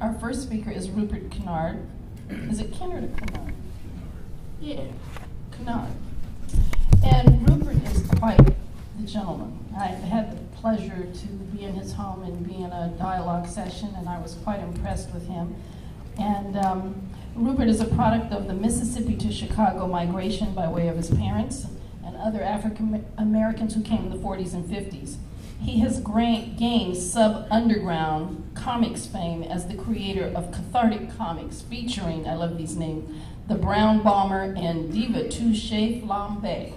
Our first speaker is Rupert Canard. Is it Canard or Canard? Yeah, Canard. And Rupert is quite the gentleman. I had the pleasure to be in his home and be in a dialogue session, and I was quite impressed with him. And Rupert is a product of the Mississippi to Chicago migration by way of his parents and other African Americans who came in the 40s and 50s. He has gained sub-underground comics fame as the creator of cathartic comics featuring, I love these names, The Brown Bomber and Diva Touche Flambe.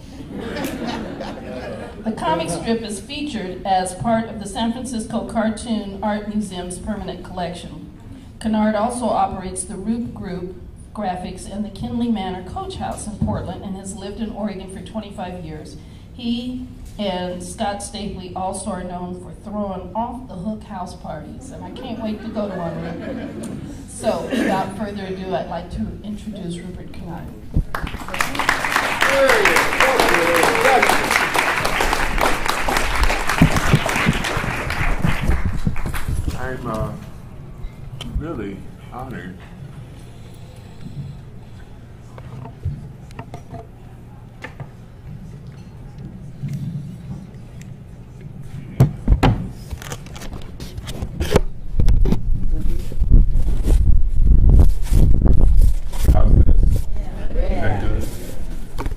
The comic strip is featured as part of the San Francisco Cartoon Art Museum's permanent collection. Canard also operates the Roop Group Graphics and the Kinley Manor Coach House in Portland and has lived in Oregon for 25 years. He and Scott Stapley also are known for throwing off-the-hook house parties, and I can't wait to go to one. So, without further ado, I'd like to introduce Rupert Canard. I'm really honored.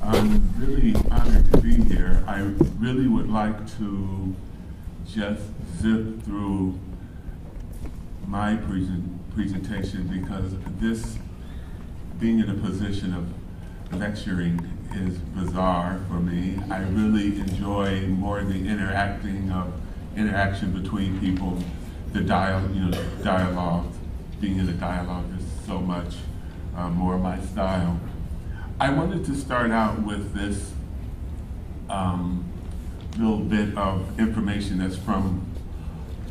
I'm really honored to be here. I really would like to just zip through my presentation because this, being in a position of lecturing, is bizarre for me. I really enjoy more the interaction between people, the dialogue. Being in a dialogue is so much more my style. I wanted to start out with this little bit of information that's from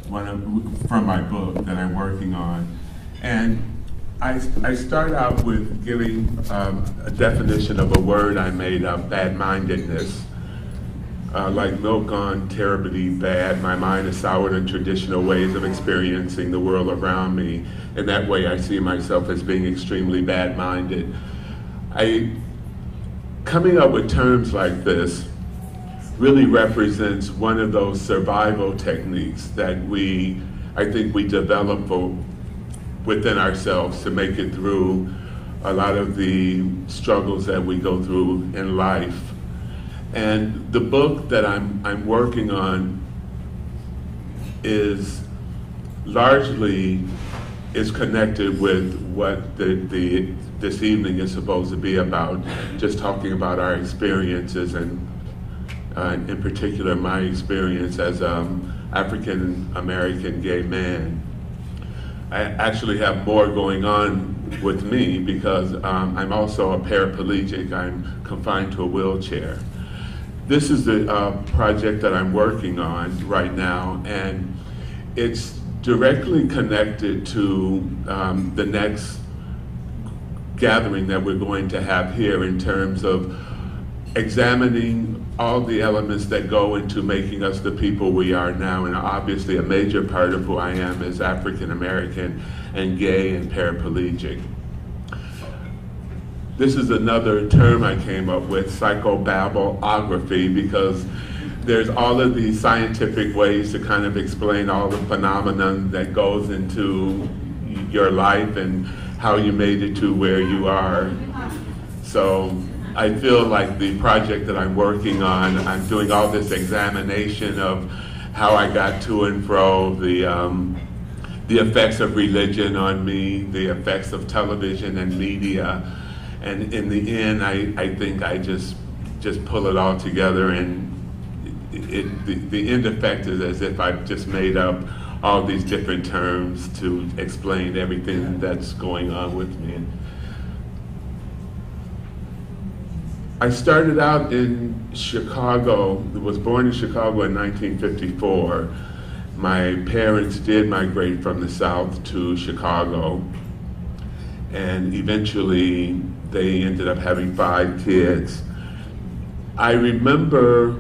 my book that I'm working on. And I start out with giving a definition of a word I made up, bad-mindedness. Like milk gone terribly bad, my mind is soured on traditional ways of experiencing the world around me. And that way I see myself as being extremely bad-minded. Coming up with terms like this really represents one of those survival techniques that I think we develop within ourselves to make it through a lot of the struggles that we go through in life. And the book that I'm working on is largely connected with what this evening is supposed to be about, just talking about our experiences and in particular my experience as African American gay man. I actually have more going on with me because I'm also a paraplegic. I'm confined to a wheelchair. This is the project that I'm working on right now, and it's directly connected to the next gathering that we're going to have here in terms of examining all the elements that go into making us the people we are now. And obviously a major part of who I am is African American and gay and paraplegic. This is another term I came up with, psychobabbleography, because there's all of these scientific ways to kind of explain all the phenomenon that goes into your life and how you made it to where you are. So I feel like the project that I'm working on, I'm doing all this examination of how I got to and fro, the effects of religion on me, the effects of television and media. And in the end, I think I just pull it all together, and the end effect is as if I've just made up all these different terms to explain everything that's going on with me. I started out in Chicago, was born in Chicago in 1954. My parents did migrate from the South to Chicago, and eventually they ended up having 5 kids. I remember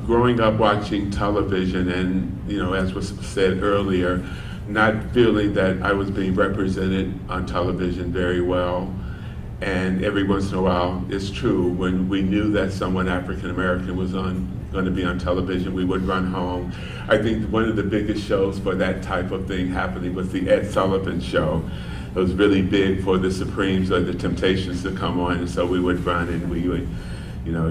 growing up watching television and, as was said earlier, not feeling that I was being represented on television very well. And every once in a while, it's true, when we knew that someone African American was going to be on television, we would run home. I think one of the biggest shows for that type of thing happening was the Ed Sullivan Show. It was really big for the Supremes or the Temptations to come on, and so we would run and we would,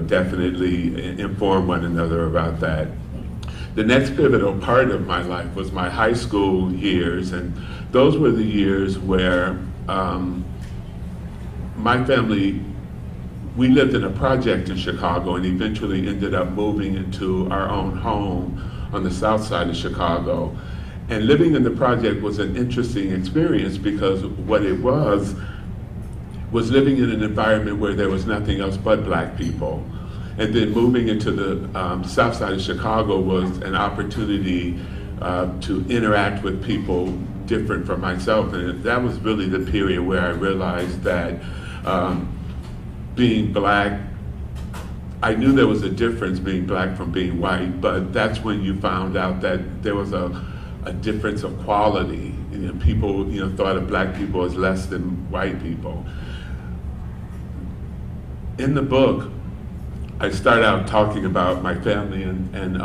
definitely inform one another about that. The next pivotal part of my life was my high school years, and those were the years where my family, we lived in a project in Chicago and eventually ended up moving into our own home on the south side of Chicago. And living in the project was an interesting experience because what it was living in an environment where there was nothing else but black people. And then moving into the south side of Chicago was an opportunity to interact with people different from myself. And that was really the period where I realized that being black, I knew there was a difference being black from being white, but that's when you found out that there was a difference of quality. People thought of black people as less than white people. In the book, I start out talking about my family and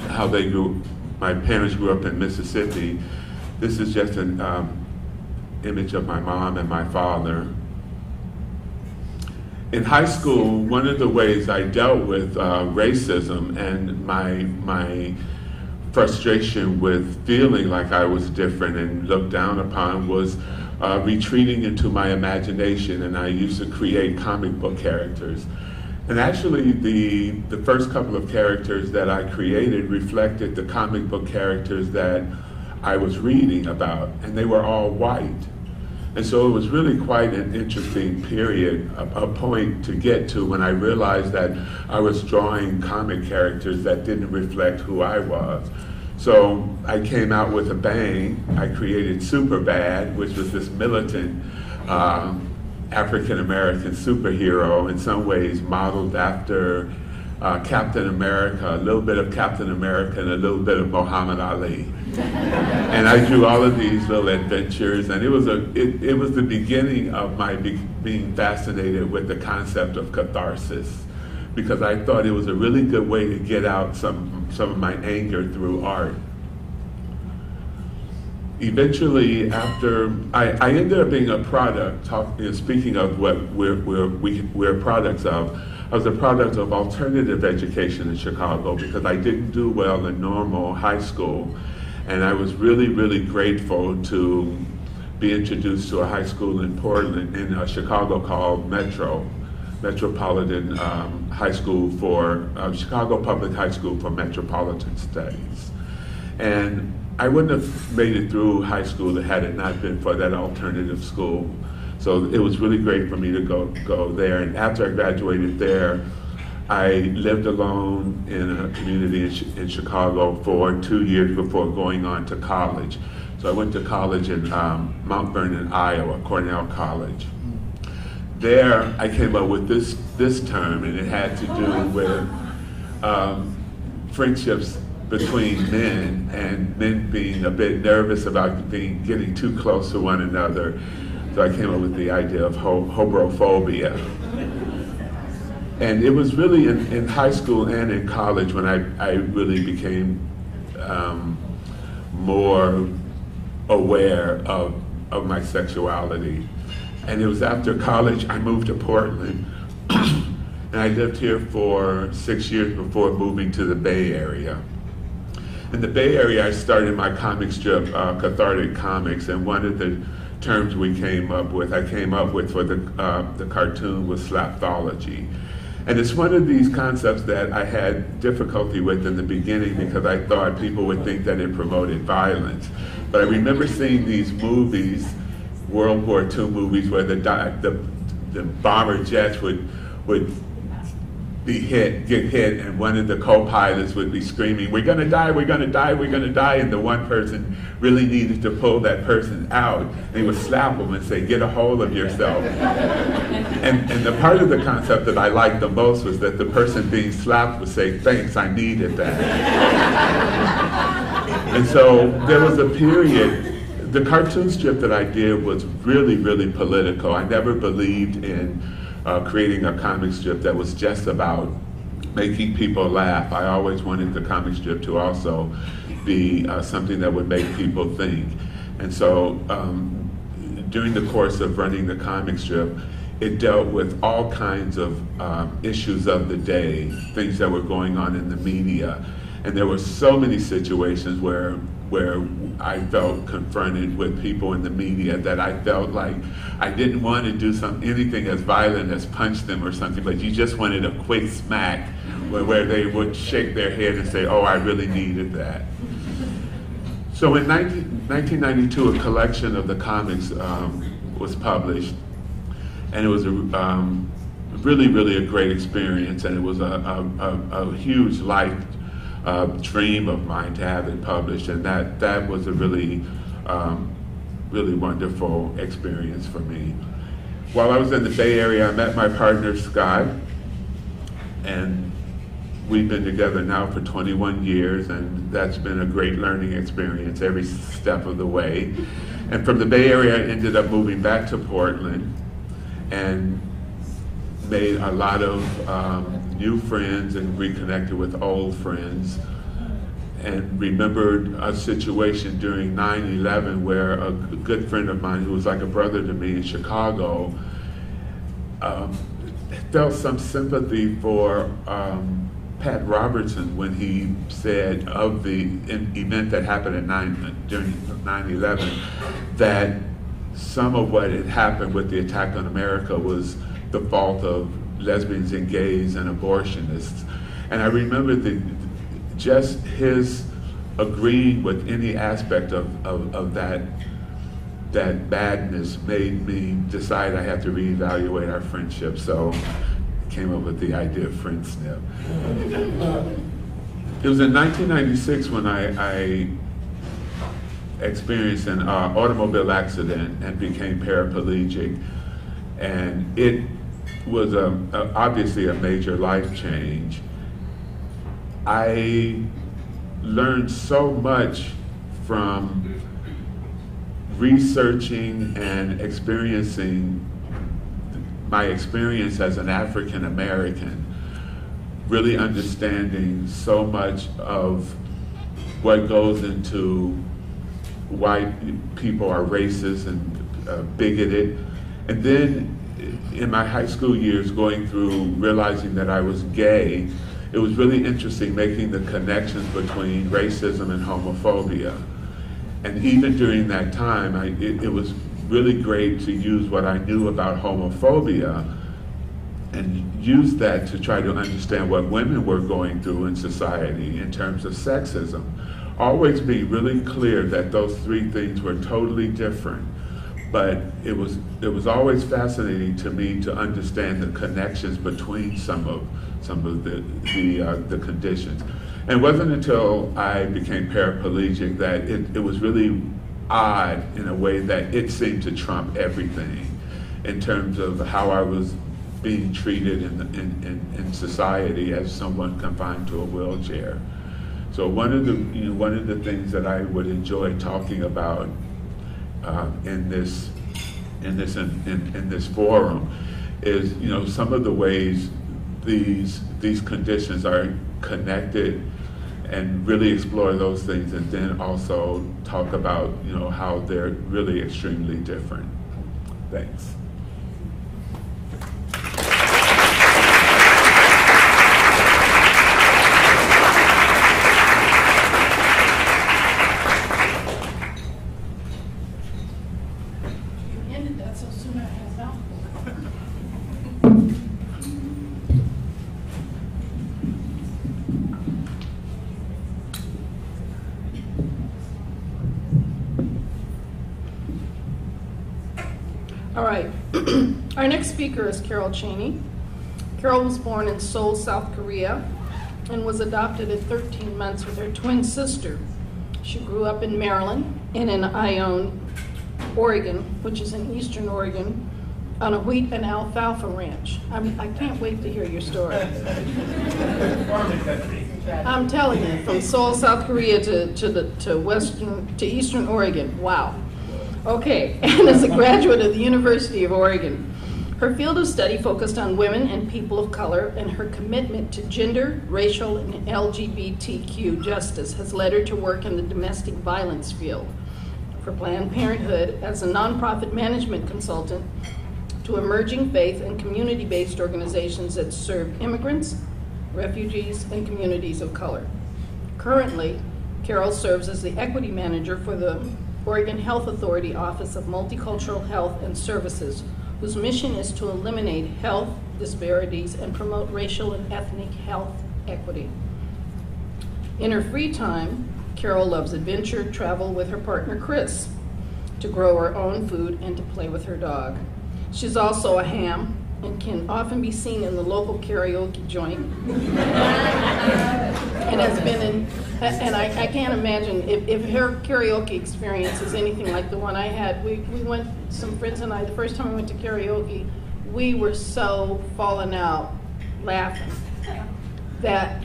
how they grew. My parents grew up in Mississippi. This is just an image of my mom and my father. In high school, one of the ways I dealt with racism and my frustration with feeling like I was different and looked down upon was retreating into my imagination, and I used to create comic book characters. And actually, the first couple of characters that I created reflected the comic book characters that I was reading about, and they were all white. And so it was really quite an interesting period, a point to get to when I realized that I was drawing comic characters that didn't reflect who I was. So I came out with a bang. I created Superbad, which was this militant African-American superhero, in some ways modeled after Captain America, a little bit of Captain America and a little bit of Muhammad Ali. And I drew all of these little adventures, and it was the beginning of my being fascinated with the concept of catharsis, because I thought it was a really good way to get out some of my anger through art. Eventually, after I ended up being a product. Speaking of what we're products of, I was a product of alternative education in Chicago because I didn't do well in normal high school, and I was really, really grateful to be introduced to a high school in Portland, in Chicago, called Metropolitan High School for Chicago Public High School for Metropolitan Studies. And I wouldn't have made it through high school had it not been for that alternative school. So it was really great for me to go there. And after I graduated there, I lived alone in a community in Chicago for 2 years before going on to college. So I went to college in Mount Vernon, Iowa, Cornell College. There, I came up with this term, and it had to do with friendships between men, and men being a bit nervous about getting too close to one another. So I came up with the idea of hobrophobia. And it was really in high school and in college when I really became more aware of my sexuality. And it was after college I moved to Portland, and I lived here for 6 years before moving to the Bay Area. In the Bay Area, I started my comic strip, Cathartic Comics, and one of the terms I came up with for the cartoon was slapthology. And it's one of these concepts that I had difficulty with in the beginning because I thought people would think that it promoted violence. But I remember seeing these movies, World War II movies, where the bomber jets would get hit, and one of the co-pilots would be screaming, "We're gonna die, we're gonna die, we're gonna die," and the one person really needed to pull that person out, and he would slap them and say, "Get a hold of yourself." And the part of the concept that I liked the most was that the person being slapped would say, "Thanks, I needed that." And so there was a period, the cartoon strip that I did was really, really political. I never believed in creating a comic strip that was just about making people laugh. I always wanted the comic strip to also be something that would make people think. And so during the course of running the comic strip, it dealt with all kinds of issues of the day, things that were going on in the media. And there were so many situations where I felt confronted with people in the media that I felt like I didn't want to do anything as violent as punch them or something, but you just wanted a quick smack where they would shake their head and say, oh, I really needed that. So in 1992, a collection of the comics was published, and it was really, really a great experience, and it was a huge life dream of mine to have it published, and that was a really, really wonderful experience for me. While I was in the Bay Area, I met my partner, Scott, and we've been together now for 21 years, and that's been a great learning experience every step of the way. And from the Bay Area, I ended up moving back to Portland and made a lot of new friends and reconnected with old friends, and remembered a situation during 9/11 where a good friend of mine who was like a brother to me in Chicago felt some sympathy for Pat Robertson when he said of the event that happened during 9/11 that some of what had happened with the attack on America was the fault of lesbians and gays and abortionists. And I remember just his agreeing with any aspect of that badness made me decide I had to reevaluate our friendship. So came up with the idea of Friendsnip. It was in 1996 when I experienced an automobile accident and became paraplegic, and it was obviously a major life change. I learned so much from researching and experiencing my experience as an African American, really understanding so much of what goes into why people are racist and bigoted. And then in my high school years, going through realizing that I was gay, it was really interesting making the connections between racism and homophobia. And even during that time, it was really great to use what I knew about homophobia and use that to try to understand what women were going through in society in terms of sexism. Always being really clear that those three things were totally different. But it was always fascinating to me to understand the connections between some of the conditions. And it wasn't until I became paraplegic that it was really odd in a way that it seemed to trump everything in terms of how I was being treated in society as someone confined to a wheelchair. So one of the things that I would enjoy talking about in this forum is some of the ways these conditions are connected, and really explore those things, and then also talk about how they're really extremely different. Thanks. All right, our next speaker is Carol Chaney. Carol was born in Seoul, South Korea, and was adopted at 13 months with her twin sister. She grew up in Maryland and in Ione, Oregon, which is in eastern Oregon, on a wheat and alfalfa ranch. I can't wait to hear your story. Farming country. I'm telling you, from Seoul, South Korea to Eastern Oregon. Wow. Okay, and as a graduate of the University of Oregon, her field of study focused on women and people of color, and her commitment to gender, racial, and LGBTQ justice has led her to work in the domestic violence field for Planned Parenthood as a nonprofit management consultant to emerging faith and community-based organizations that serve immigrants, refugees, and communities of color. Currently, Carol serves as the equity manager for the Oregon Health Authority Office of Multicultural Health and Services, whose mission is to eliminate health disparities and promote racial and ethnic health equity. In her free time, Carol loves adventure, travel with her partner Chris, to grow her own food, and to play with her dog. She's also a ham and can often be seen in the local karaoke joint. And has been in, and I can't imagine if her karaoke experience is anything like the one I had. We went, some friends and I, the first time we went to karaoke, we were so fallen out laughing that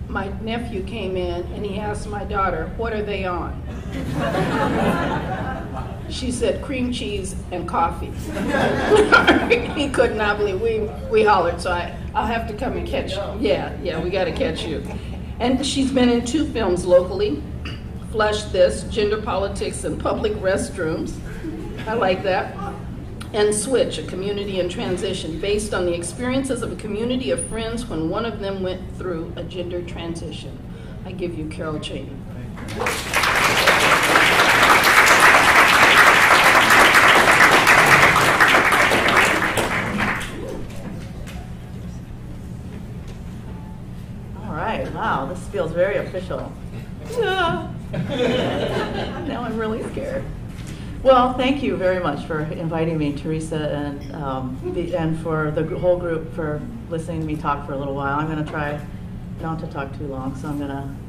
my nephew came in and he asked my daughter, "What are they on?" She said, "Cream cheese and coffee." He could not believe we hollered, so I'll have to come and catch you. Yeah, we got to catch you. And she's been in 2 films locally, Flush This, Gender Politics in Public Restrooms. I like that. And Switch, a community in transition, based on the experiences of a community of friends when one of them went through a gender transition. I give you Carol Chaney. Wow, this feels very official. Now I'm really scared. Well, thank you very much for inviting me, Teresa, and for the whole group for listening to me talk for a little while. I'm going to try not to talk too long, so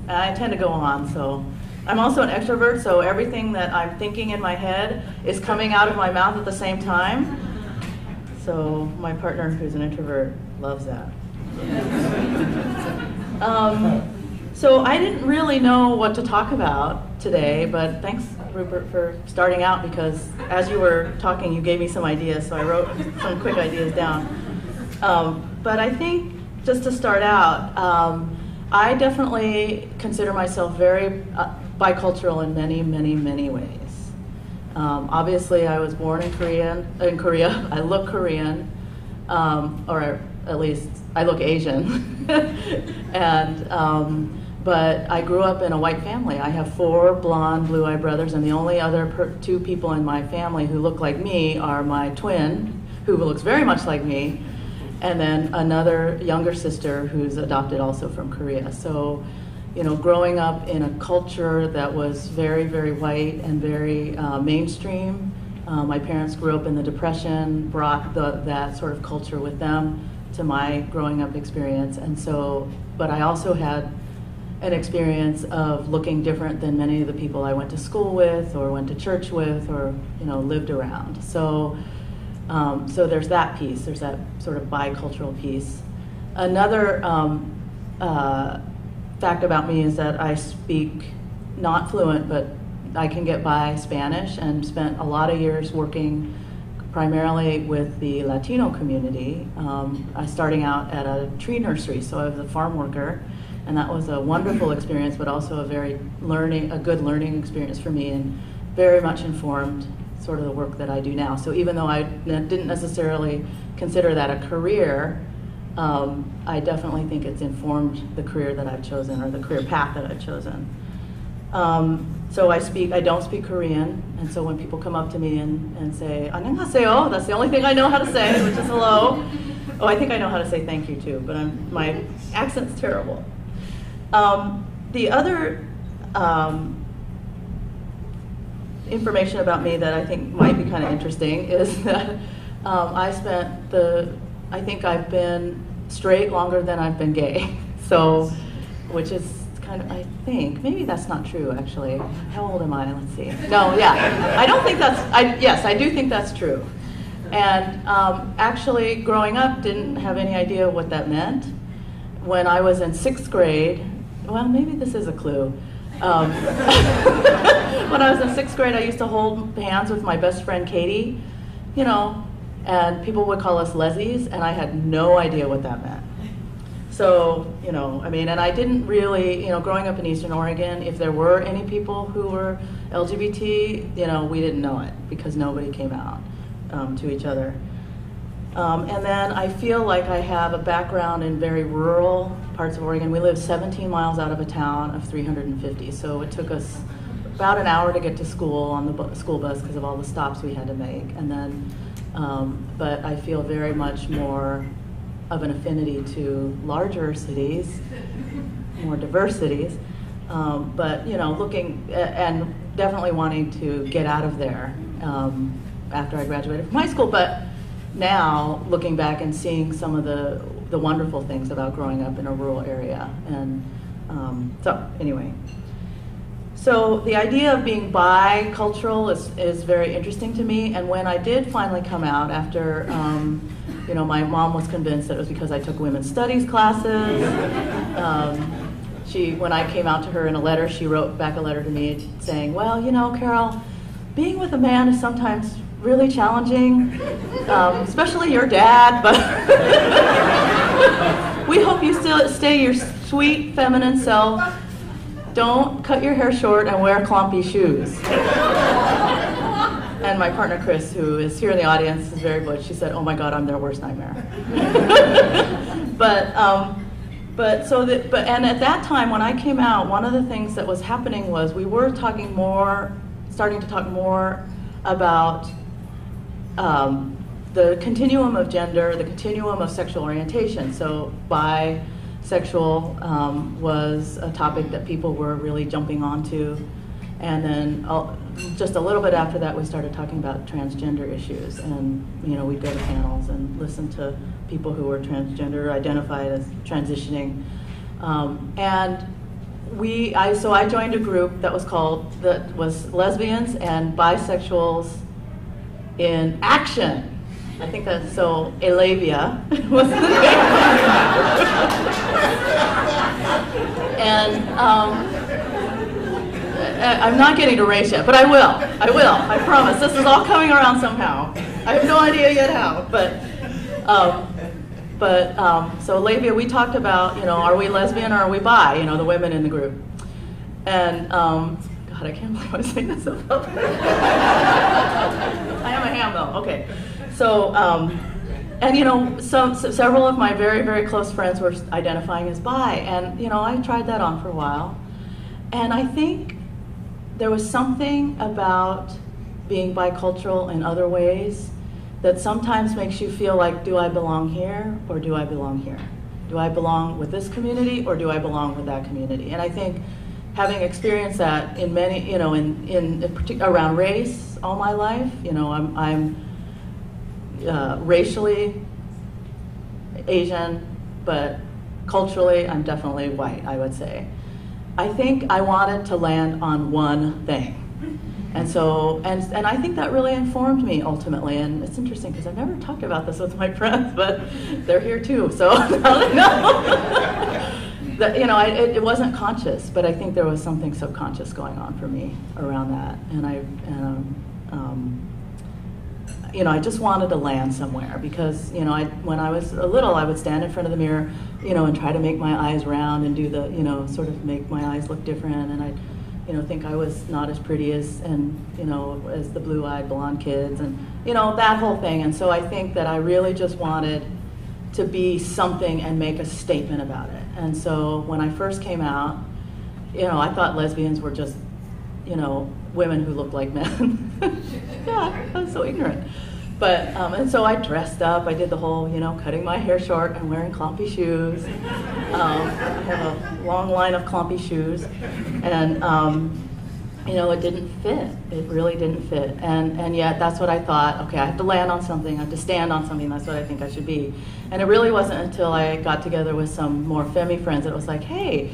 I tend to go on. So I'm also an extrovert, so everything that I'm thinking in my head is coming out of my mouth at the same time. So my partner, who's an introvert, loves that. So I didn't really know what to talk about today, but thanks, Rupert, for starting out, because as you were talking, you gave me some ideas, so I wrote some quick ideas down. But I think, just to start out, I definitely consider myself very bicultural in many, many, many ways. Obviously, I was born in Korea. I look Korean, or at least I look Asian. But I grew up in a white family. I have 4 blonde, blue-eyed brothers, and the only other 2 people in my family who look like me are my twin, who looks very much like me, and then another younger sister who's adopted also from Korea. So, you know, growing up in a culture that was very, very white and very mainstream. My parents grew up in the Depression, brought that sort of culture with them to my growing up experience. And so, but I also had an experience of looking different than many of the people I went to school with or went to church with or, you know, lived around. So, so there's that piece, there's that sort of bicultural piece. Another fact about me is that I speak not fluent, but I can get by Spanish, and spent a lot of years working primarily with the Latino community. Starting out at a tree nursery, so I was a farm worker, and that was a wonderful experience, but also a good learning experience for me, and very much informed sort of the work that I do now. So even though I didn't necessarily consider that a career, I definitely think it's informed the career that I've chosen, or the career path that I've chosen. So I don't speak Korean, and so when people come up to me and say, "안녕하세요," that's the only thing I know how to say, which is hello. Oh, I think I know how to say thank you too, but my accent's terrible. The other information about me that I think might be kind of interesting is that I think I've been straight longer than I've been gay. So, which is kind of, I think, maybe that's not true actually. How old am I? Let's see. No, yeah, I don't think yes, I do think that's true. And actually growing up didn't have any idea what that meant. when I was in 6th grade, well, maybe this is a clue. When I was in 6th grade, I used to hold hands with my best friend Katie, you know, and people would call us lesies, and I had no idea what that meant. So, you know, I mean, and I didn't really, you know, growing up in Eastern Oregon, if there were any people who were LGBT, you know, we didn't know it because nobody came out to each other. And then I feel like I have a background in very rural parts of Oregon. We live 17 miles out of a town of 350, so it took us about an hour to get to school on the school bus because of all the stops we had to make. And then, but I feel very much more of an affinity to larger cities, more diverse cities. But, you know, looking and definitely wanting to get out of there after I graduated from high school. But now, looking back and seeing some of the wonderful things about growing up in a rural area. And so, anyway. So the idea of being bicultural is very interesting to me. And when I did finally come out after, you know, my mom was convinced that it was because I took women's studies classes. When I came out to her in a letter, she wrote back a letter to me saying, well, you know, Carol, being with a man is sometimes really challenging, especially your dad, but we hope you still stay your sweet feminine self. Don't cut your hair short and wear clumpy shoes. And my partner Chris, who is here in the audience, is very butch. She said, oh my God, I'm their worst nightmare. And at that time when I came out, one of the things that was happening was we were starting to talk more about the continuum of gender, the continuum of sexual orientation. So bisexual was a topic that people were really jumping onto. And then just a little bit after that, we started talking about transgender issues. And, you know, we'd go to panels and listen to people who were transgender, identified as transitioning. So I joined a group that was Lesbians and Bisexuals in Action. I think that's, so Elavia was the name. And I'm not getting to race yet, but I will, I promise. This is all coming around somehow. I have no idea yet how, so Elavia, we talked about, you know, are we lesbian or are we bi, you know, the women in the group. And, God, I can't believe I'm saying this about I am a ham though, okay. So, and you know, several of my very, very close friends were identifying as bi, and you know, I tried that on for a while. And I think there was something about being bicultural in other ways that sometimes makes you feel like, do I belong here or do I belong here? Do I belong with this community or do I belong with that community? And I think having experienced that in many, you know, around race all my life, you know, I'm racially Asian, but culturally I'm definitely white, I would say. I think I wanted to land on one thing. And so, and I think that really informed me ultimately. And it's interesting because I've never talked about this with my friends, but they're here too, so now they know. That, you know, it wasn't conscious, but I think there was something subconscious going on for me around that. And you know, I just wanted to land somewhere because, you know, when I was little, I would stand in front of the mirror, you know, and try to make my eyes round and do the, you know, sort of make my eyes look different. And I'd, you know, think I was not as pretty as the blue-eyed blonde kids and, you know, that whole thing. And so I think that I really just wanted to be something and make a statement about it. And so when I first came out, you know, I thought lesbians were just, you know, women who looked like men. Yeah, I was so ignorant. But, and so I dressed up. I did the whole, you know, cutting my hair short and wearing clumpy shoes. I have a long line of clumpy shoes. And, you know, it didn't fit. It really didn't fit. And yet that's what I thought, okay, I have to land on something. I have to stand on something. That's what I think I should be. And it really wasn't until I got together with some more femme friends that it was like, hey,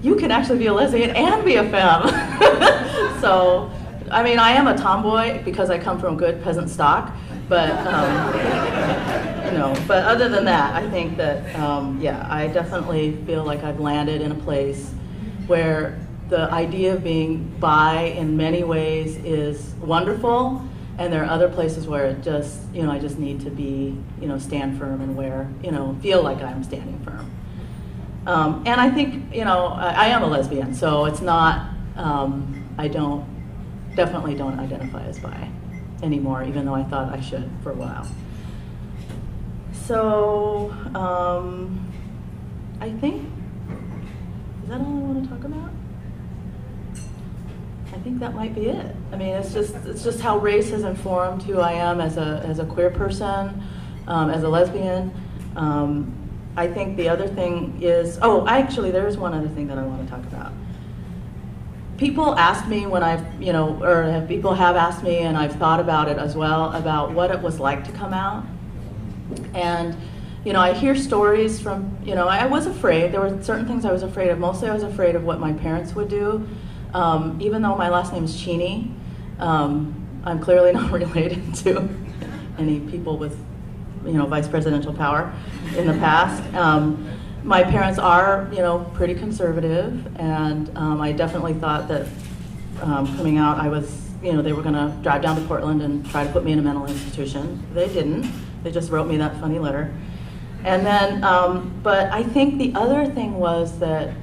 you can actually be a lesbian and be a femme. So I mean, I am a tomboy because I come from good peasant stock, but, you know, but other than that, I think that, yeah, I definitely feel like I've landed in a place where the idea of being bi in many ways is wonderful, and there are other places where it just, you know, I just need to be, you know, stand firm and wear, you know, feel like I'm standing firm. And I think, you know, I am a lesbian, so it's not, I definitely don't identify as bi anymore, even though I thought I should for a while. So, I think, is that all I want to talk about? I think that might be it. I mean, it's just how race has informed who I am as a queer person, as a lesbian. I think the other thing is, oh, actually, there's one other thing that I want to talk about. People ask me when I've, you know, or people have asked me, and I've thought about it as well, about what it was like to come out. And, you know, I hear stories from, you know, I was afraid. There were certain things I was afraid of. Mostly I was afraid of what my parents would do. Even though my last name is Chaney, I'm clearly not related to any people with, you know, vice presidential power in the past. My parents are, you know, pretty conservative, and I definitely thought that coming out, I was, you know, they were going to drive down to Portland and try to put me in a mental institution. They didn't. They just wrote me that funny letter. And then, but I think the other thing was that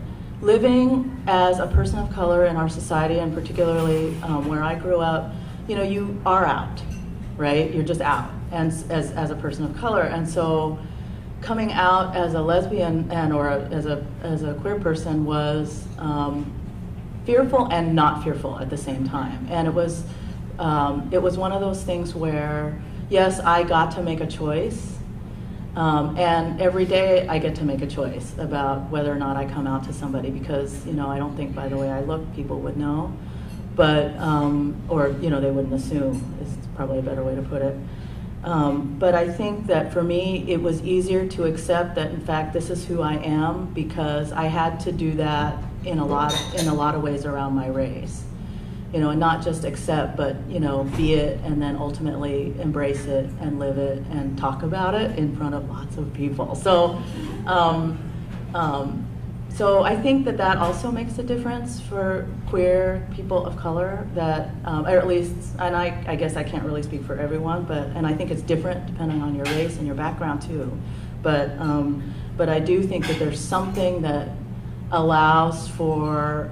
living as a person of color in our society, and particularly where I grew up, you know, you are out, right? You're just out, and as a person of color. And so coming out as a lesbian and or as a queer person was fearful and not fearful at the same time. And it was one of those things where, yes, I got to make a choice. And every day I get to make a choice about whether or not I come out to somebody, because, you know, I don't think by the way I look people would know, but, or, you know, they wouldn't assume is probably a better way to put it. But I think that for me it was easier to accept that in fact this is who I am, because I had to do that in a lot of ways around my race. You know, and not just accept, but, you know, be it, and then ultimately embrace it and live it and talk about it in front of lots of people. So, so I think that also makes a difference for queer people of color, that, or at least, and I guess I can't really speak for everyone, and I think it's different depending on your race and your background too. But I do think that there's something that allows for,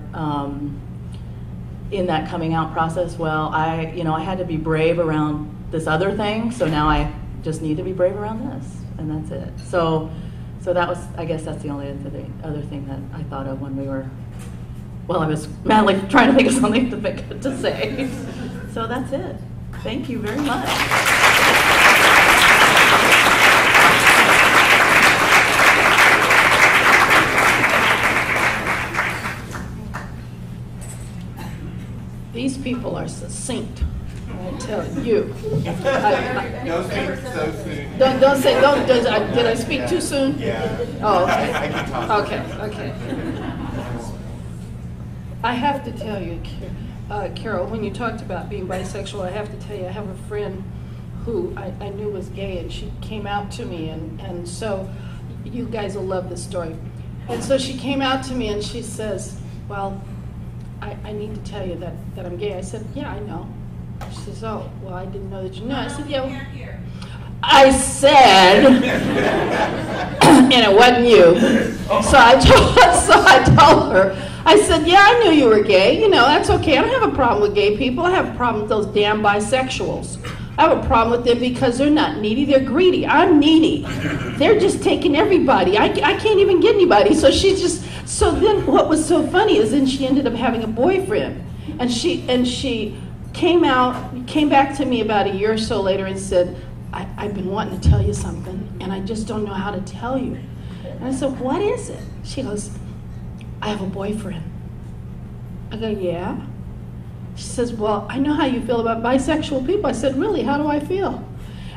in that coming out process, well, I had to be brave around this other thing, so now I just need to be brave around this, and that's it. So that was, I guess that's the only other thing that I thought of when we were, well, I was madly trying to think of something to say. So that's it. Thank you very much. These people are succinct, I tell you. Don't speak so soon. Did I speak too soon? Yeah. Oh, okay. I can talk. Okay. I have to tell you, Carol, when you talked about being bisexual, I have to tell you, I have a friend who I knew was gay, and she came out to me, and so you guys will love this story. And so she came out to me and she says, well, I need to tell you that I'm gay. I said, yeah, I know. She says, oh, well, I didn't know that you knew. I said, yeah. I said, and it wasn't you. So I told her, I said, yeah, I knew you were gay. You know, that's okay. I don't have a problem with gay people. I have a problem with those damn bisexuals. I have a problem with them because they're not needy, they're greedy. I'm needy. They're just taking everybody. I can't even get anybody. So then what was so funny is then she ended up having a boyfriend. And she came back to me about a year or so later and said, I've been wanting to tell you something, and I just don't know how to tell you. And I said, what is it? She goes, I have a boyfriend. I go, yeah? She says, well, I know how you feel about bisexual people. I said, really, how do I feel?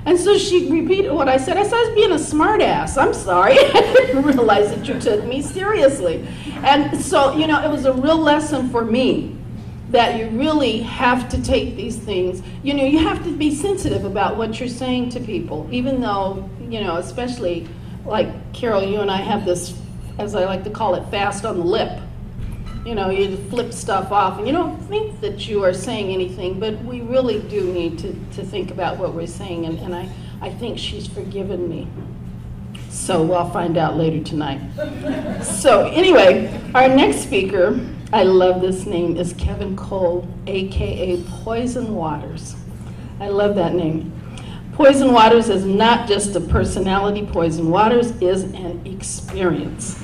And so she repeated what I said. I said, I was being a smart ass. I'm sorry. I didn't realize that you took me seriously. And so, you know, it was a real lesson for me that you really have to take these things, you know, you have to be sensitive about what you're saying to people, even though, you know, especially like Carol, you and I have this, as I like to call it, fast on the lip. You know, you flip stuff off and you don't think that you are saying anything, but we really do need to think about what we're saying, and I think she's forgiven me. So I'll find out later tonight. So anyway, our next speaker, I love this name, is Kevin Cole, AKA Poison Waters. I love that name. Poison Waters is not just a personality, Poison Waters is an experience.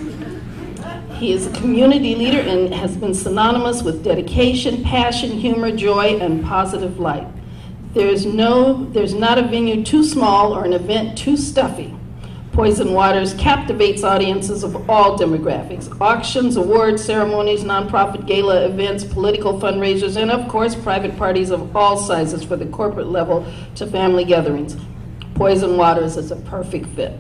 He is a community leader and has been synonymous with dedication, passion, humor, joy, and positive light. There's not a venue too small or an event too stuffy. Poison Waters captivates audiences of all demographics: auctions, awards, ceremonies, nonprofit gala events, political fundraisers, and of course, private parties of all sizes for the corporate level to family gatherings. Poison Waters is a perfect fit.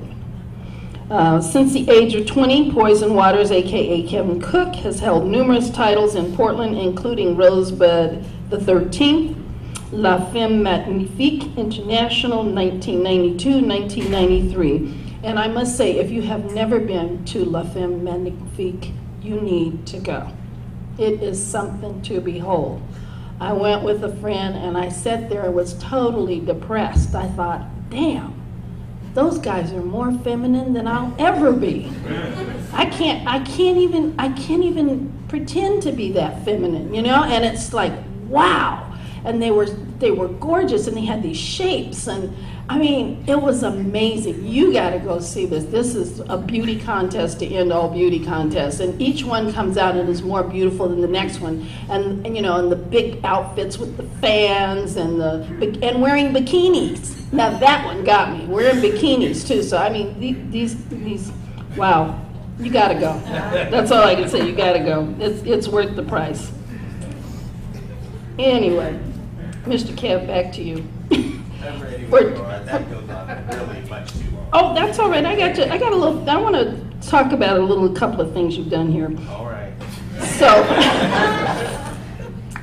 Since the age of 20, Poison Waters, aka Kevin Cook, has held numerous titles in Portland, including Rosebud the 13th, La Femme Magnifique International, 1992-1993. And I must say, if you have never been to La Femme Magnifique, you need to go. It is something to behold. I went with a friend and I sat there and was totally depressed. I thought, damn, those guys are more feminine than I'll ever be. I can't even pretend to be that feminine, you know? And it's like, wow. And they were gorgeous, and they had these shapes, and I mean, it was amazing. You gotta go see this. This is a beauty contest to end all beauty contests, and each one comes out and is more beautiful than the next one. And you know, and the big outfits with the fans and wearing bikinis. Now that one got me. Wearing bikinis too. So I mean, these wow, you gotta go. That's all I can say. You gotta go. It's worth the price. Anyway, Mr. Kev, back to you. I'm ready to go. That goes on really much too long. Oh, that's all right. I got a little. I want to talk about a couple of things you've done here. All right. So,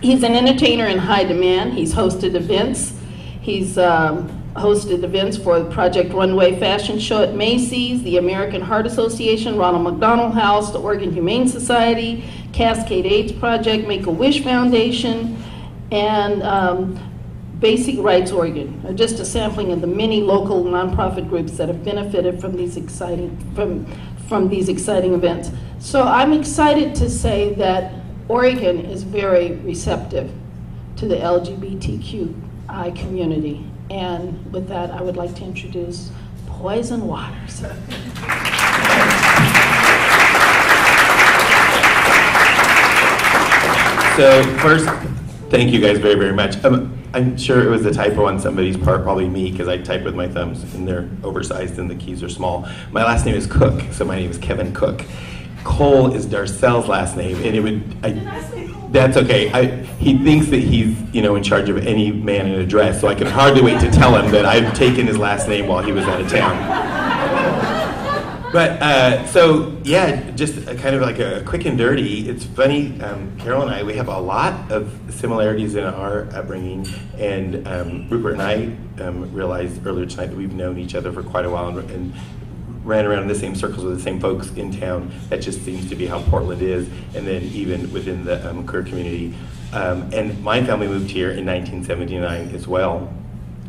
he's an entertainer in high demand. He's hosted events. He's hosted events for the Project Runway Fashion Show at Macy's, the American Heart Association, Ronald McDonald House, the Oregon Humane Society, Cascade AIDS Project, Make-A-Wish Foundation, and Basic Rights Oregon, just a sampling of the many local nonprofit groups that have benefited from these exciting events. So I'm excited to say that Oregon is very receptive to the LGBTQI community. And with that, I would like to introduce Poison Waters. So first, thank you guys very, very much. I'm sure it was a typo on somebody's part, probably me, because I type with my thumbs and they're oversized and the keys are small. My last name is Cook, so my name is Kevin Cook. Cole is Darcel's last name, and that's okay. He thinks that he's, in charge of any man in a dress, so I can hardly wait to tell him that I've taken his last name while he was out of town. But, so, yeah, just kind of like a quick and dirty. It's funny, Carol and I, we have a lot of similarities in our upbringing, and Rupert and I realized earlier tonight that we've known each other for quite a while and ran around in the same circles with the same folks in town. That just seems to be how Portland is, and then even within the queer community. And my family moved here in 1979 as well.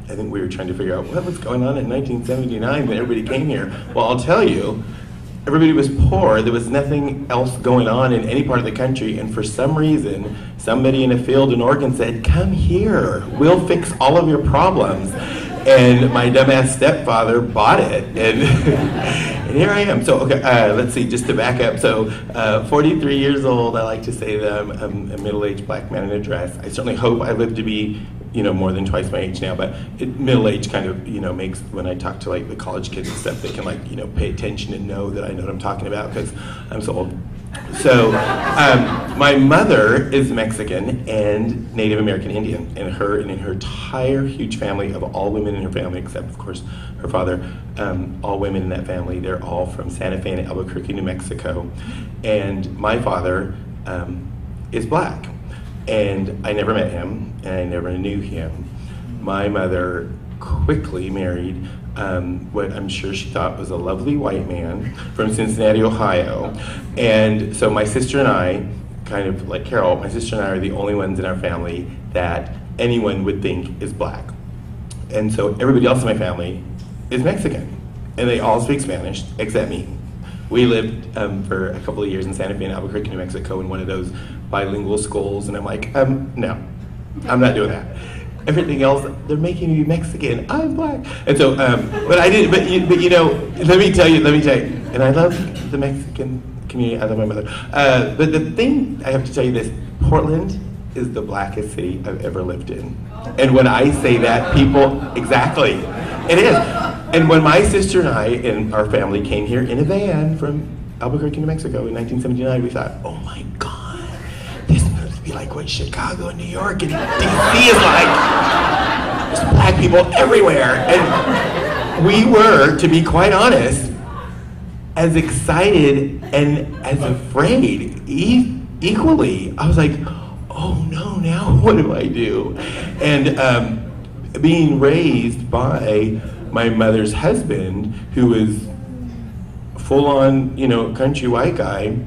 I think we were trying to figure out what was going on in 1979 when everybody came here. Well, I'll tell you, everybody was poor. There was nothing else going on in any part of the country, and for some reason, somebody in a field in Oregon said, "Come here, we'll fix all of your problems." And my dumbass stepfather bought it, and, and here I am. So, okay, let's see, just to back up. So, 43 years old, I like to say that I'm a middle-aged black man in a dress. I certainly hope I live to be, more than twice my age now, but middle age kind of, makes, when I talk to like the college kids and stuff, they can like, pay attention and know that I know what I'm talking about because I'm so old. So, my mother is Mexican and Native American Indian, and her entire huge family of all women in her family, except of course her father, all women in that family, they're all from Santa Fe and Albuquerque, New Mexico, and my father is black. And I never met him, and I never knew him. My mother quickly married what I'm sure she thought was a lovely white man from Cincinnati, Ohio. And so my sister and I, kind of like Carol, my sister and I are the only ones in our family that anyone would think is black. And so everybody else in my family is Mexican, and they all speak Spanish except me. We lived for a couple of years in Santa Fe and Albuquerque, New Mexico, in one of those bilingual schools, and I'm like, no, I'm not doing that. Everything else, they're making me Mexican. I'm black, and so, but I didn't. But you know, let me tell you, and I love the Mexican community. I love my mother. But the thing I have to tell you this: Portland is the blackest city I've ever lived in. And when I say that, people, exactly, it is. And when my sister and I and our family came here in a van from Albuquerque, New Mexico in 1979, we thought, oh my God, this must be like what Chicago and New York and DC is like. There's black people everywhere. And we were, to be quite honest, as excited and as afraid equally. I was like, oh no, now what do I do? And being raised by my mother's husband, who was full-on, country white guy,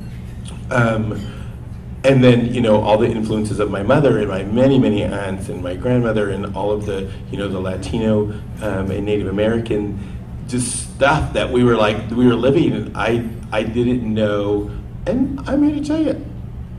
and then, all the influences of my mother and my many, many aunts and my grandmother and all of the, the Latino and Native American just stuff that we were living. And I didn't know, and I'm here to tell you,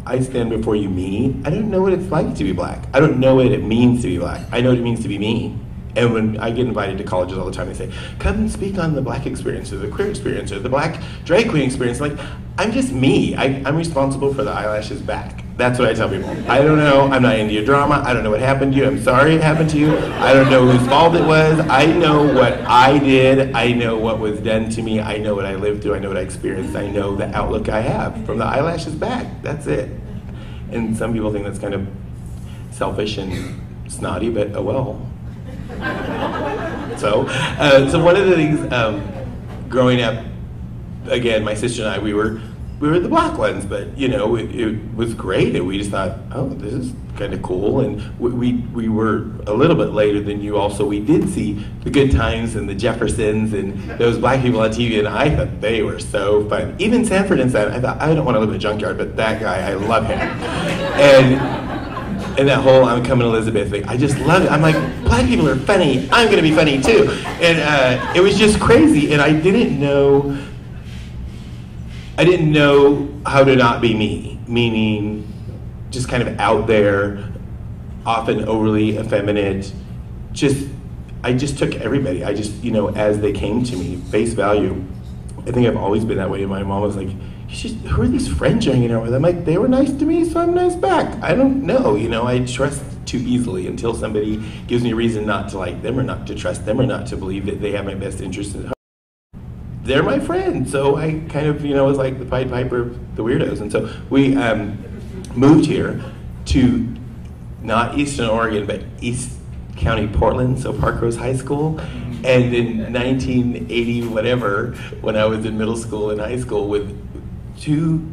I stand before you me. I don't know what it's like to be black. I don't know what it means to be black. I know what it means to be me. And when I get invited to colleges all the time, they say, come and speak on the black experience or the queer experience or the black drag queen experience. I'm like, I'm just me. I'm responsible for the eyelashes back. That's what I tell people. I don't know. I'm not into your drama. I don't know what happened to you. I'm sorry it happened to you. I don't know whose fault it was. I know what I did. I know what was done to me. I know what I lived through. I know what I experienced. I know the outlook I have from the eyelashes back. That's it. And some people think that's kind of selfish and snotty, but oh well. So one of the things growing up, again, my sister and I, we were the black ones, but it was great, and we just thought, oh, this is kind of cool. And we were a little bit later than you all, so we did see the Good Times and the Jeffersons and those black people on TV, and I thought they were so fun. Even Sanford and Son, I thought, I don't want to live in a junkyard, but that guy, I love him. And that whole I'm Coming Elizabeth thing, I just love it. I'm like, black people are funny, I'm gonna be funny too. And it was just crazy, and I didn't know how to not be me, meaning just kind of out there, often overly effeminate. I just took everybody. I just, as they came to me, face value. I think I've always been that way. And my mom was like, who are these friends you're hanging out with? I'm like, they were nice to me, so I'm nice back. I don't know, I trust too easily until somebody gives me a reason not to like them or not to trust them or not to believe that they have my best interest at heart. They're my friends, so I kind of, was like the Pied Piper of the weirdos. And so we moved here to not Eastern Oregon, but East County, Portland, so Park Rose High School. And in 1980, whatever, when I was in middle school and high school, with two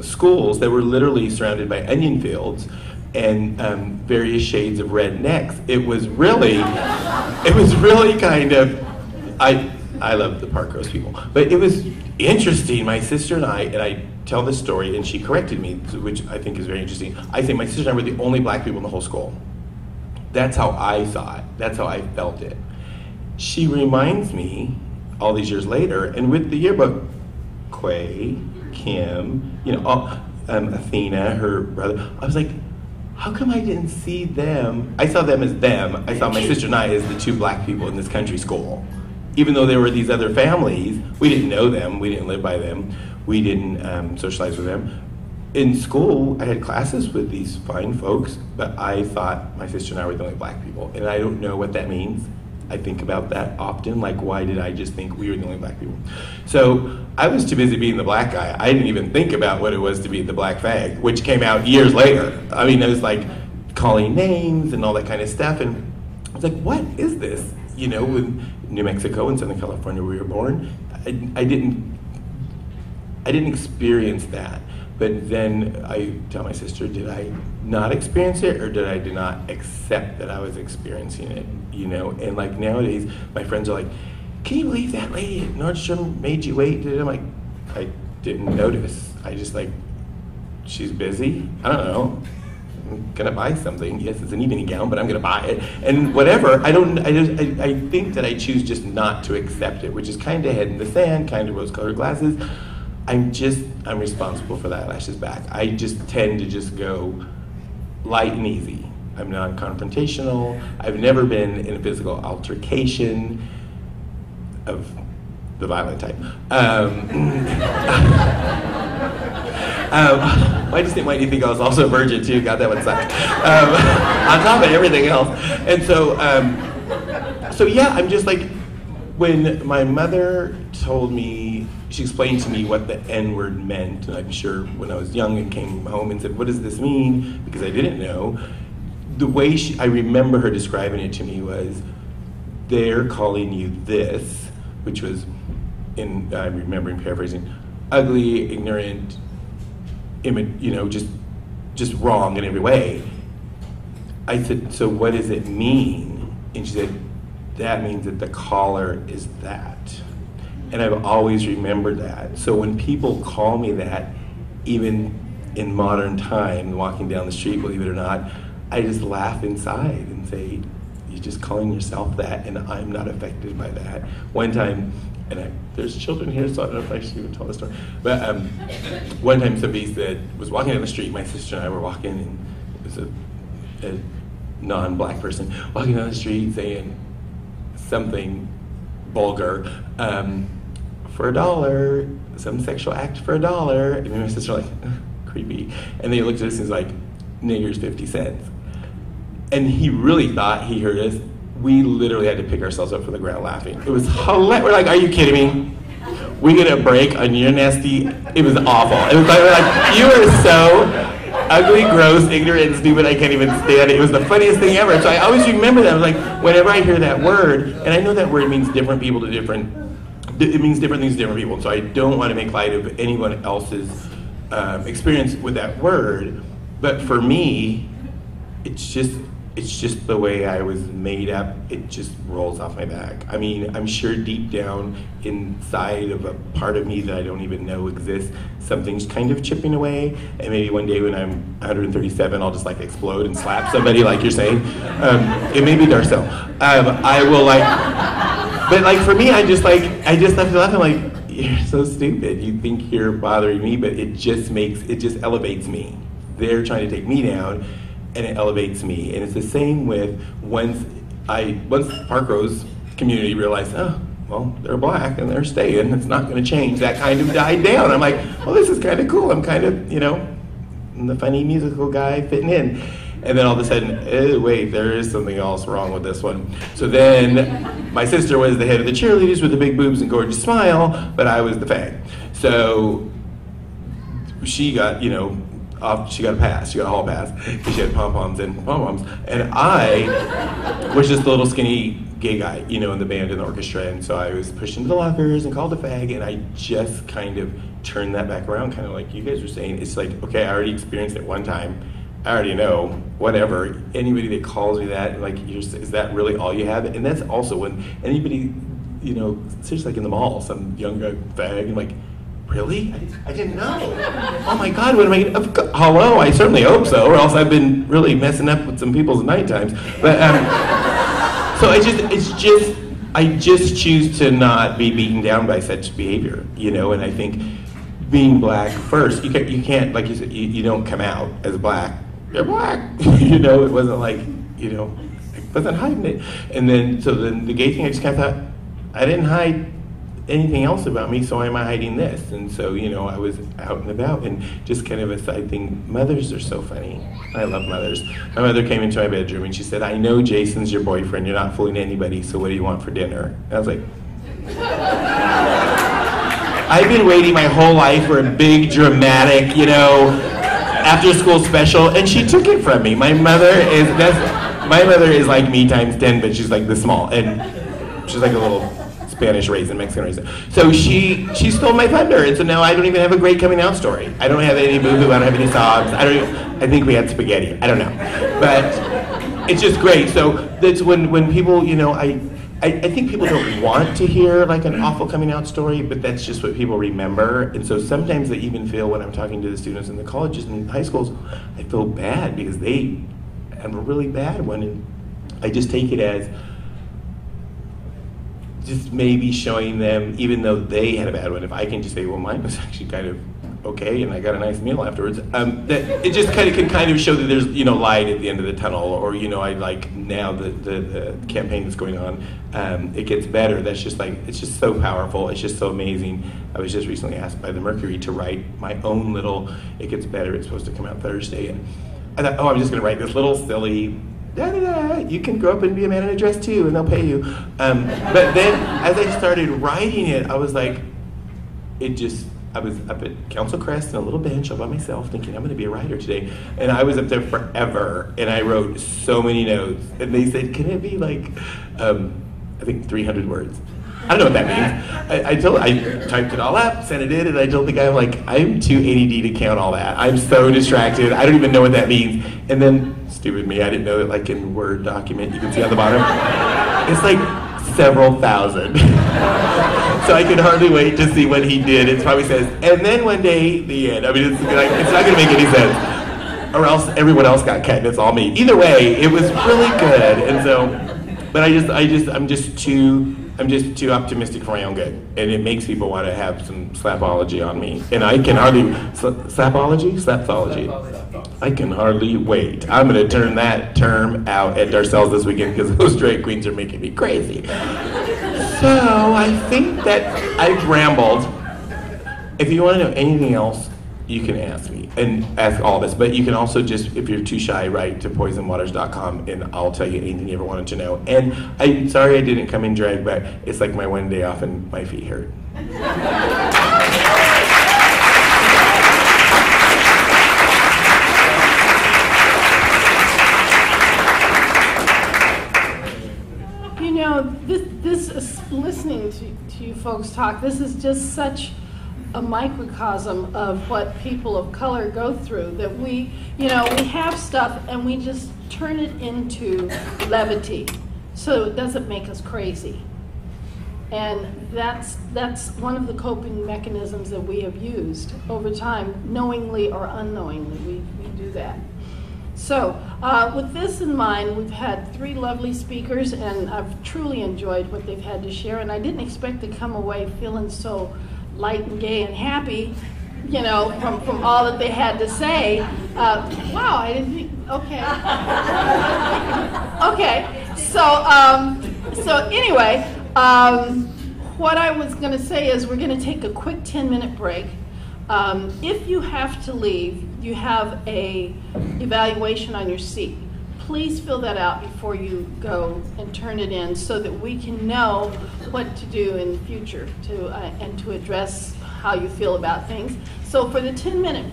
schools that were literally surrounded by onion fields and various shades of rednecks, it was really kind of, I love the Park Rose people, but it was interesting. My sister and I tell this story, and she corrected me, which I think is very interesting. I think my sister and I were the only black people in the whole school. That's how I saw it. That's how I felt it. She reminds me, all these years later, and with the yearbook, Quay, Kim, Athena, her brother, I was like, how come I didn't see them? I saw them as them. I saw my sister and I as the two black people in this country school. Even though there were these other families, we didn't know them, we didn't live by them, we didn't socialize with them. In school, I had classes with these fine folks, but I thought my sister and I were the only black people, and I don't know what that means. I think about that often, like, why did I just think we were the only black people? So I was too busy being the black guy. I didn't even think about what it was to be the black fag, which came out years later. I mean, I was like calling names and all that kind of stuff, and I was like, what is this? With New Mexico and Southern California where we were born, I didn't experience that. But then I tell my sister, did I not experience it, or did I not accept that I was experiencing it, you know? And like nowadays, my friends are like, can you believe that lady at Nordstrom made you wait? I'm like, I didn't notice. I just like, she's busy, I don't know. I'm gonna buy something. Yes, it's an evening gown, but I'm gonna buy it. And whatever, I think that I choose just not to accept it, which is kind of head in the sand, kind of rose-colored glasses. I'm responsible for that eyelashes back. I just tend to just go light and easy. I'm non-confrontational. I've never been in a physical altercation of the violent type. I just think, why do you think I was also a virgin too? God, that would suck. On top of everything else. And so yeah, I'm just like, when my mother told me, she explained to me what the N-word meant, and I'm sure when I was young and came home and said, what does this mean? Because I didn't know. The way I remember her describing it to me was, they're calling you this, which was, I'm remembering paraphrasing, ugly, ignorant, you know, just wrong in every way. I said, so what does it mean? And she said, that means that the caller is that. And I've always remembered that. So when people call me that, even in modern time, walking down the street, believe it or not, I just laugh inside and say, you're just calling yourself that, and I'm not affected by that. One time, and there's children here, so I don't know if I should even tell the story, but one time somebody was walking down the street, my sister and I were walking, and it was a non-black person walking down the street saying something vulgar, for $1, some sexual act for $1, and me and my sister were like, creepy, and they looked at us and was like, niggers 50 cents. And he really thought he heard us. We literally had to pick ourselves up from the ground laughing. It was hilarious. We're like, are you kidding me? We get a break on your nasty. It was awful. It was like you are so ugly, gross, ignorant, and stupid, I can't even stand it. It was the funniest thing ever. So I always remember that. I was like, whenever I hear that word, and I know that word means different people to different, it means different things to different people. So I don't want to make light of anyone else's experience with that word. But for me, it's just the way I was made up. It just rolls off my back. I mean, I'm sure deep down inside of a part of me that I don't even know exists, something's kind of chipping away. And maybe one day when I'm 137, I'll just like explode and slap somebody, like you're saying. It may be Darcel. I will like, but like for me, I just have to laugh. I'm like, you're so stupid. You think you're bothering me, but it just elevates me. They're trying to take me down, and it elevates me. And it's the same with once Park Rose community realized, oh, well, they're black and they're staying, it's not gonna change, that kind of died down. I'm like, well, this is kind of cool. I'm kind of, you know, I'm the funny musical guy fitting in. And then all of a sudden, wait, there is something else wrong with this one. So then my sister was the head of the cheerleaders with the big boobs and gorgeous smile, but I was the fag. So she got, you know, she got a pass, she got a hall pass, because she had pom-poms and pom-poms. And I was just a little skinny gay guy, you know, in the band and the orchestra, and so I was pushed into the lockers and called a fag, and I just kind of turned that back around, kind of like you guys were saying. It's like, okay, I already experienced it one time, I already know, whatever. Anybody that calls me that, like, is that really all you have? And that's also when anybody, you know, seriously, like in the mall, some young guy fag, and like, really? I didn't know. Oh my God, what am I gonna, hello, I certainly hope so, or else I've been really messing up with some people's night times. But, so I just choose to not be beaten down by such behavior, you know, and I think being black first, you can't, like you said, you don't come out as black, you're black, you know, it wasn't like, you know, I wasn't hiding it. And then, so then the gay thing, I just kind of thought, I didn't hide anything else about me, so why am I hiding this? And so, you know, I was out and about, and just kind of a side thing, mothers are so funny. I love mothers. My mother came into my bedroom and she said, I know Jason's your boyfriend, you're not fooling anybody, so what do you want for dinner? And I was like, I've been waiting my whole life for a big, dramatic, you know, after school special, and she took it from me. My mother is like me times 10, but she's like this small, and she's like a little Spanish raisin, Mexican raisin. So she stole my thunder, and so now I don't even have a great coming out story. I don't have any boo-boo, I don't have any sobs. I think we had spaghetti. I don't know, but it's just great. So that's when people, you know, I think people don't want to hear like an awful coming out story, but that's just what people remember. And so sometimes they even feel, when I'm talking to the students in the colleges and high schools, I feel bad because they have a really bad one, and I just take it as just maybe showing them, even though they had a bad one, if I can just say, well, mine was actually kind of okay, and I got a nice meal afterwards, that it just can kind of show that there's, you know, light at the end of the tunnel, or, you know, I like now the campaign that's going on, it gets better. That's just like, it's just so powerful. It's just so amazing. I was just recently asked by the Mercury to write my own little, it gets better, it's supposed to come out Thursday, and I thought, oh, I'm just gonna write this little silly, you can grow up and be a man in a dress too, and they'll pay you. But then, as I started writing it, I was like, I was up at Council Crest on a little bench all by myself thinking, I'm going to be a writer today. And I was up there forever, and I wrote so many notes. And they said, can it be like, I think 300 words? I don't know what that means. I typed it all up, sent it in, and I told the guy, I'm too ADD to count all that. I'm so distracted. I don't even know what that means. And then, stupid me, I didn't know that like in Word document, you can see on the bottom, it's like several thousand. So I can hardly wait to see what he did. It probably says, and then one day, the end. I mean, it's not going to make any sense. Or else everyone else got cut and it's all me. Either way, it was really good. And so, but I'm just too optimistic for my own good. And it makes people want to have some slapology on me. And I can hardly, slapology? Slapthology. I can hardly wait. I'm going to turn that term out at Darcel's this weekend because those drag queens are making me crazy. So I think that I've rambled. If you want to know anything else, you can ask me and ask all this. But you can also just, if you're too shy, write to poisonwaters.com and I'll tell you anything you ever wanted to know. And I'm sorry I didn't come in drag, but it's like my one day off and my feet hurt. Listening to you folks talk, this is just such a microcosm of what people of color go through, that we have stuff and we just turn it into levity so it doesn't make us crazy. And that's one of the coping mechanisms that we have used over time, knowingly or unknowingly, we do that. So, with this in mind, we've had 3 lovely speakers, and I've truly enjoyed what they've had to share, and I didn't expect to come away feeling so light and gay and happy, you know, from all that they had to say. Wow, I didn't think, okay. Okay, so anyway, what I was going to say is we're going to take a quick 10-minute break. If you have to leave, you have a evaluation on your seat. Please fill that out before you go and turn it in so that we can know what to do in the future and to address how you feel about things. So for the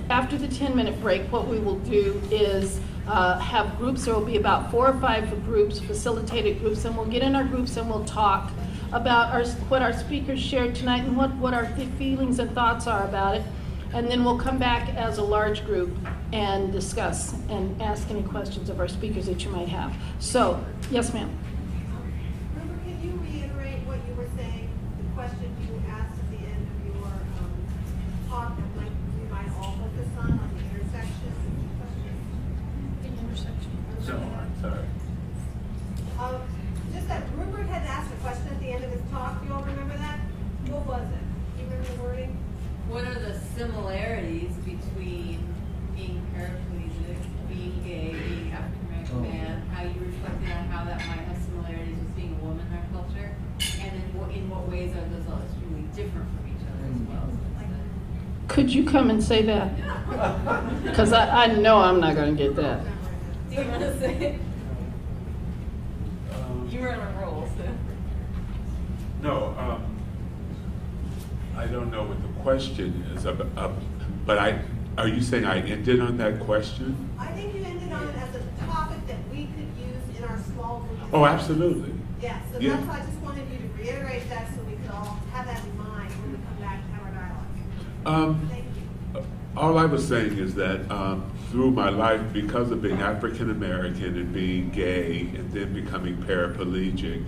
after the 10-minute break, what we will do is have groups. There will be about 4 or 5 groups, facilitated groups, and we'll get in our groups and we'll talk about what our speakers shared tonight and what our feelings and thoughts are about it. And then we'll come back as a large group and discuss and ask any questions of our speakers that you might have. So, yes, ma'am. Rupert, can you reiterate what you were saying, the question you asked at the end of your talk that we might all focus on the intersection question? The intersection. No, I'm sorry. Just that Rupert had asked a question at the end of his talk. Do you all remember that? What was it? Do you remember the wording? What are the similarities between being paraplegic, being gay, being African American man, how you reflected on how that might have similarities with being a woman in our culture, and in what ways are those all extremely different from each other as well? Could you come and say that? Because I know I'm not going to get that. Do you want to say it? You were on a roll, so. No, I don't know what the question is, but are you saying I ended on that question? I think you ended on it as a topic that we could use in our small group. Oh, absolutely. Yeah, so Yeah. that's why I just wanted you to reiterate that so we could Thank you. All I was saying is that through my life, because of being African American and being gay and then becoming paraplegic,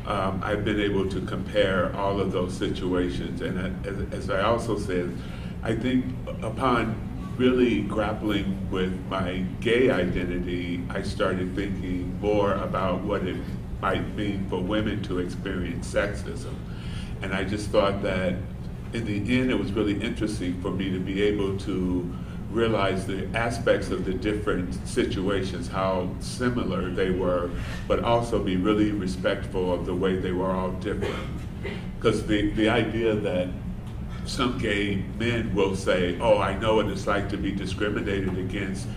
I've been able to compare all of those situations. And as I also said, I think upon really grappling with my gay identity, I started thinking more about what it might mean for women to experience sexism. And I just thought that in the end, it was really interesting for me to be able to realize the aspects of the different situations, how similar they were, but also be really respectful of the way they were all different. Because the idea that some gay men will say, "Oh, I know what it's like to be discriminated against,"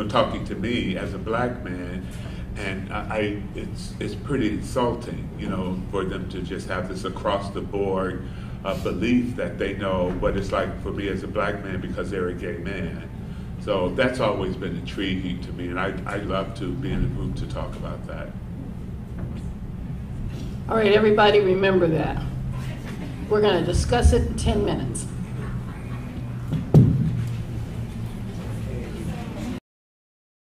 talking to me as a black man, and it's pretty insulting, for them to just have this across the board belief that they know what it's like for me as a black man because they're a gay man. So that's always been intriguing to me, and I love to be in a group to talk about that. All right, everybody remember that. We're going to discuss it in 10 minutes.